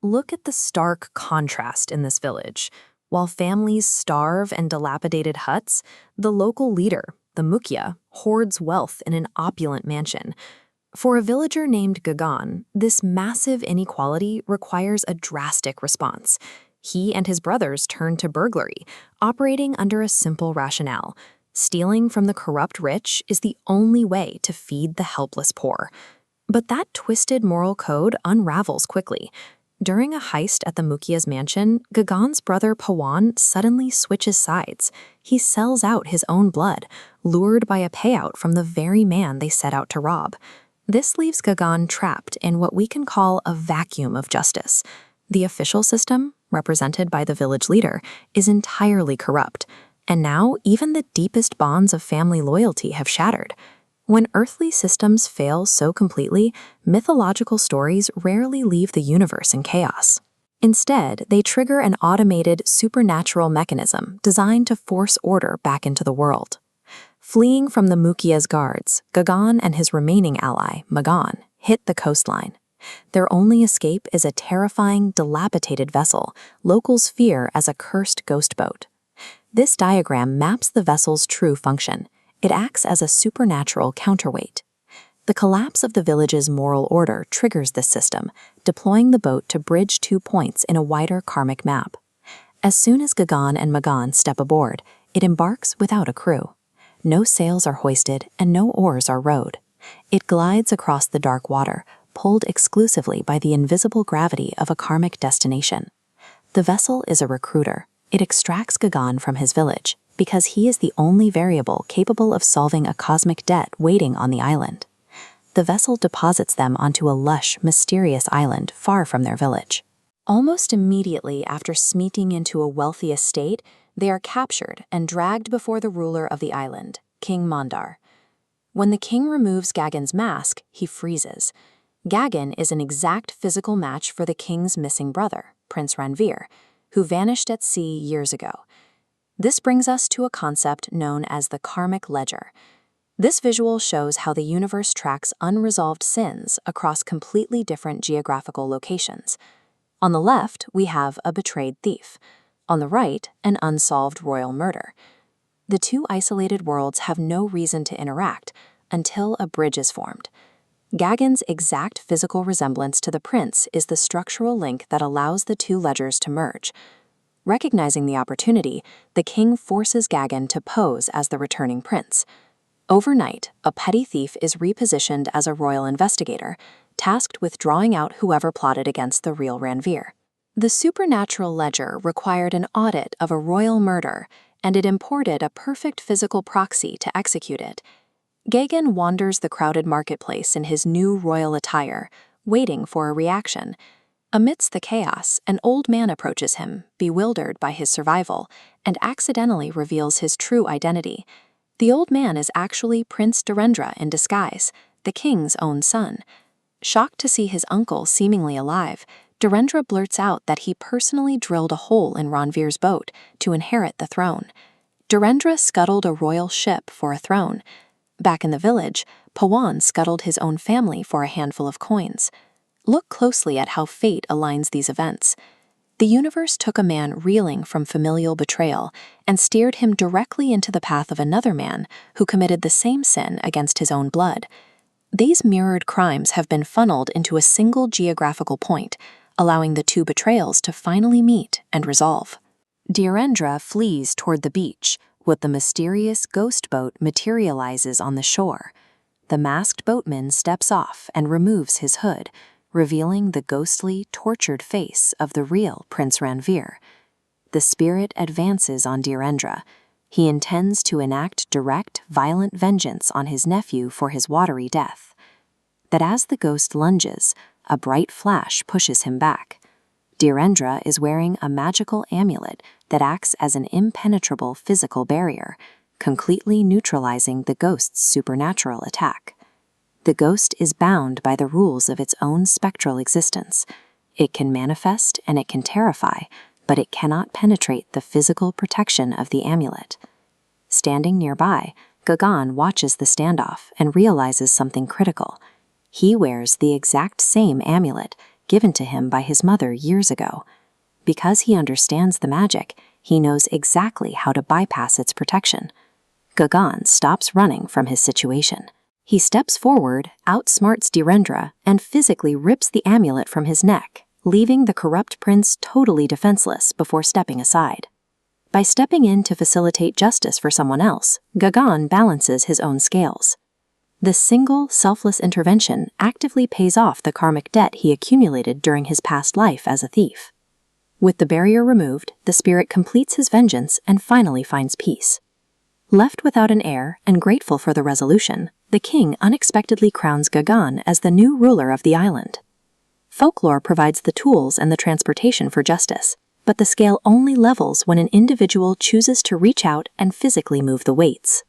Look at the stark contrast in this village. While families starve in dilapidated huts, the local leader, the Mukhya, hoards wealth in an opulent mansion. For a villager named Gagan, this massive inequality requires a drastic response. He and his brothers turn to burglary, operating under a simple rationale. Stealing from the corrupt rich is the only way to feed the helpless poor. But that twisted moral code unravels quickly. During a heist at the Mukhya's mansion, Gagan's brother Pawan suddenly switches sides. He sells out his own blood, lured by a payout from the very man they set out to rob. This leaves Gagan trapped in what we can call a vacuum of justice. The official system, represented by the village leader, is entirely corrupt, and now even the deepest bonds of family loyalty have shattered. When earthly systems fail so completely, mythological stories rarely leave the universe in chaos. Instead, they trigger an automated, supernatural mechanism designed to force order back into the world. Fleeing from the Mukhya's guards, Gagan and his remaining ally, Magan, hit the coastline. Their only escape is a terrifying, dilapidated vessel locals fear as a cursed ghost boat. This diagram maps the vessel's true function. It acts as a supernatural counterweight. The collapse of the village's moral order triggers this system, deploying the boat to bridge 2 points in a wider karmic map. As soon as Gagan and Magan step aboard, it embarks without a crew. No sails are hoisted and no oars are rowed. It glides across the dark water, pulled exclusively by the invisible gravity of a karmic destination. The vessel is a recruiter. It extracts Gagan from his village, because he is the only variable capable of solving a cosmic debt waiting on the island. The vessel deposits them onto a lush, mysterious island far from their village. Almost immediately after smeeting into a wealthy estate, they are captured and dragged before the ruler of the island, King Mandar. When the king removes Gagan's mask, he freezes. Gagan is an exact physical match for the king's missing brother, Prince Ranveer, who vanished at sea years ago. This brings us to a concept known as the karmic ledger. This visual shows how the universe tracks unresolved sins across completely different geographical locations. On the left, we have a betrayed thief. On the right, an unsolved royal murder. The two isolated worlds have no reason to interact until a bridge is formed. Gagan's exact physical resemblance to the prince is the structural link that allows the two ledgers to merge. Recognizing the opportunity, the king forces Gagan to pose as the returning prince. Overnight, a petty thief is repositioned as a royal investigator, tasked with drawing out whoever plotted against the real Ranveer. The supernatural ledger required an audit of a royal murder, and it imported a perfect physical proxy to execute it. Gagan wanders the crowded marketplace in his new royal attire, waiting for a reaction. Amidst the chaos, an old man approaches him, bewildered by his survival, and accidentally reveals his true identity. The old man is actually Prince Dhirendra in disguise, the king's own son. Shocked to see his uncle seemingly alive, Dhirendra blurts out that he personally drilled a hole in Ranveer's boat to inherit the throne. Dhirendra scuttled a royal ship for a throne. Back in the village, Pawan scuttled his own family for a handful of coins. Look closely at how fate aligns these events. The universe took a man reeling from familial betrayal and steered him directly into the path of another man who committed the same sin against his own blood. These mirrored crimes have been funneled into a single geographical point, allowing the two betrayals to finally meet and resolve. Dhirendra flees toward the beach, but the mysterious ghost boat materializes on the shore. The masked boatman steps off and removes his hood, revealing the ghostly, tortured face of the real Prince Ranveer. The spirit advances on Dhirendra. He intends to enact direct, violent vengeance on his nephew for his watery death. But as the ghost lunges, a bright flash pushes him back. Dhirendra is wearing a magical amulet that acts as an impenetrable physical barrier, completely neutralizing the ghost's supernatural attack. The ghost is bound by the rules of its own spectral existence. It can manifest and it can terrify, but it cannot penetrate the physical protection of the amulet. Standing nearby, Gagan watches the standoff and realizes something critical. He wears the exact same amulet, given to him by his mother years ago. Because he understands the magic, he knows exactly how to bypass its protection. Gagan stops running from his situation. He steps forward, outsmarts Dhirendra, and physically rips the amulet from his neck, leaving the corrupt prince totally defenseless before stepping aside. By stepping in to facilitate justice for someone else, Gagan balances his own scales. This single, selfless intervention actively pays off the karmic debt he accumulated during his past life as a thief. With the barrier removed, the spirit completes his vengeance and finally finds peace. Left without an heir and grateful for the resolution, the king unexpectedly crowns Gagan as the new ruler of the island. Folklore provides the tools and the transportation for justice, but the scale only levels when an individual chooses to reach out and physically move the weights.